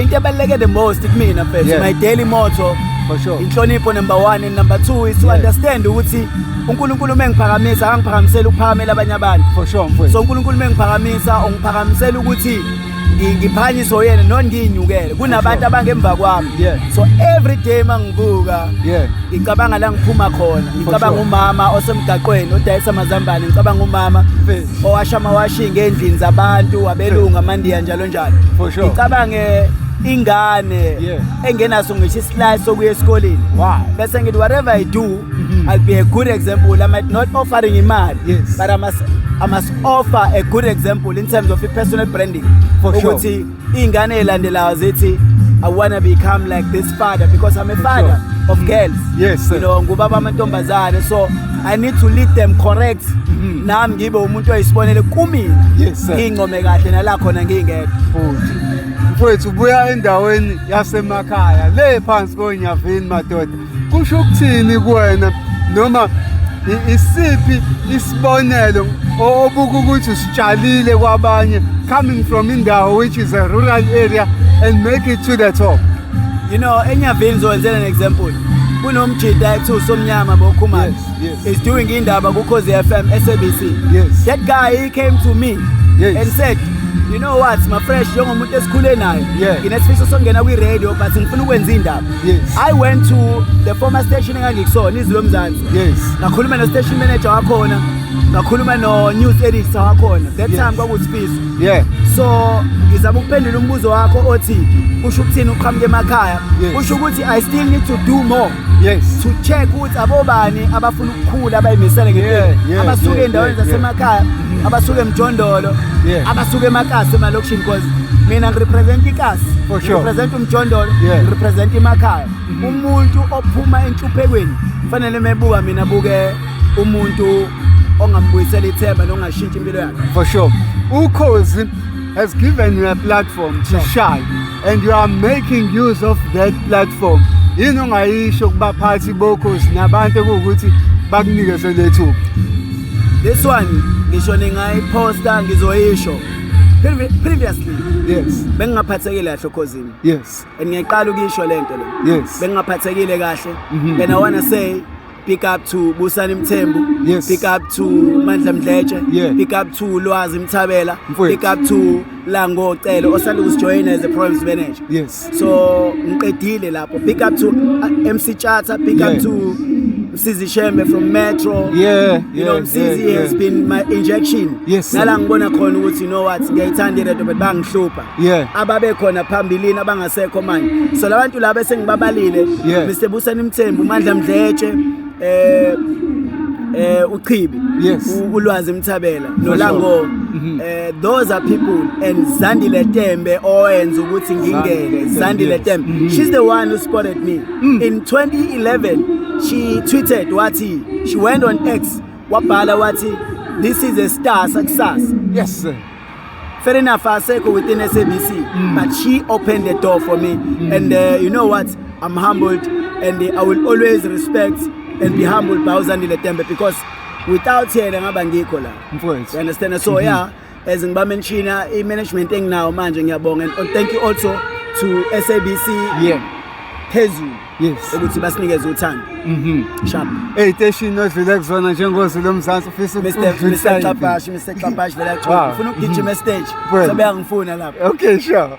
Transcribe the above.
into ebaluleke the most kumina mfethu, my daily motto for sure, inhlonipho number 1 and number 2 is to understand ukuthi uNkulunkulu mengiphakamisa angiphakamisela ukuphakamela abanye abantu. For sure mfethu. So uNkulunkulu mengiphakamisa ungiphakamisela ukuthi ngiphanyiswe yena nonginyukele kunabantu abangemva kwami. So every day mangibuka ngicabanga la ngiphuma khona, ngicabanga umama osemgaqweni odayisa amazambane, ngicabanga umama owasha amawashing endlini zabantu abelungu amandiya njalo njalo. Ngicabange ingane engenaso ngisho islide sokuya esikoleni. Bese ngithi whatever I do, I'll be a good example. I might not offering imali, but I must offer a good example in terms of personal branding. Ukuthi ingane elandelayo zithi I want to become like this father because I'm a father of girls. You know, ngubaba amantombazane, so I need to lead them correct. Nami ngibe umuntu oyisibonele kumina. Ingcome kahle nala khona ngingekho. Mfowethu ubuya endaweni yasemakhaya le phansi koNyavini madoda. Kusho ukuthini kuwena noma isiphi isibonelo obuka ukuthi usitshalile kwabanye coming from indawo which is a rural area and make it to the top? You know, eNyavini ngizowenzela an example. Kunomjida ekuthiwa uSomnyama boKhumalo. He's doing indaba kuKhozi FM SABC. That guy, he came to me and said, you know what, my fresh njengomuntu esikhule nayo nginesifiso sokungena kwi-radio but ngifuna ukwenza indaba. I went to the former station engangikusona iZulu Mzansi. Ngakhuluma no-station manager wakhona, ngakhuluma no-news editor wakhona. That time kwakusifiso. So ngizama ukuphendula umbuzo wakho othi kusho ukuthini uqhamuke emakhaya. Kusho ukuthi I still need to do more to check ukuthi abobani abafuna ukukhula abayimisele ngempilo, abasuke endaweni zasemakhaya, abasuke emjondolo, abasuke emakasi emalokishini, because mina ngirepresent ikasi, ngirepresent umjondolo, ngirepresent emakhaya. Umuntu ophuma enhluphekweni kufanele mebuka mina buke umuntu ongambuyisela ithemba nongashintsha impilo yakhe. For sure. Ukhozi has given you a platform to shine and you are making use of that platform. Yini ongayisho kubaphathi bokhozi nabantu ukuthi bakunikeze lethu? This one ngisho ningayiposta ngizoyisho. Previously bengingaphathekile kahle Khosini. And ngiyaqala ukisho lento le. Bengingaphathekile kahle. And I want to say pick up to Busani Mthembu, pick up to Mandla Mdletshe, pick up to Lwazi Mthabela, pick up to Lango Celo osanda ukujoin as a province manager. So ngiqedile lapho. Pick up to MC Chata, pick up to Msizi Shembe from Metro. You know, Msizi has been my injection. Nala ngibona khona ukuthi you know what, ngiyayithanda iredo but bangihlupha. Ababe khona phambilini abangasekho manje. So labantu laba esengibabalile, Mr Busani Mthembu, Mandla Mdletshe, uChibi, uLwazi Mthabela, noLango. Those are people, and Zandile Tembe owenza ukuthi ngingene. Zandile Tembe, she's the one who spotted me. In 2011, she tweeted wathi, she went on X, wabhala wathi, this is a star success. Fair enough, asekho within SABC, but she opened the door for me. And you know what, I'm humbled, and I will always respect and be humbled by Zandile Tembe, because without her ngaba ngikho la. You understand? So as ngiba mention i-management enginawo manje ngiyabonga, and thank you also to SABC phezulu ukuthi basinikeze uthando. Sharp. Station odlule kuzona njengoZulu Mzansi ufisa Mr. Xhaphashi vele ufuna ukugijima stage. Sobe angifuna lapha. Okay, sure.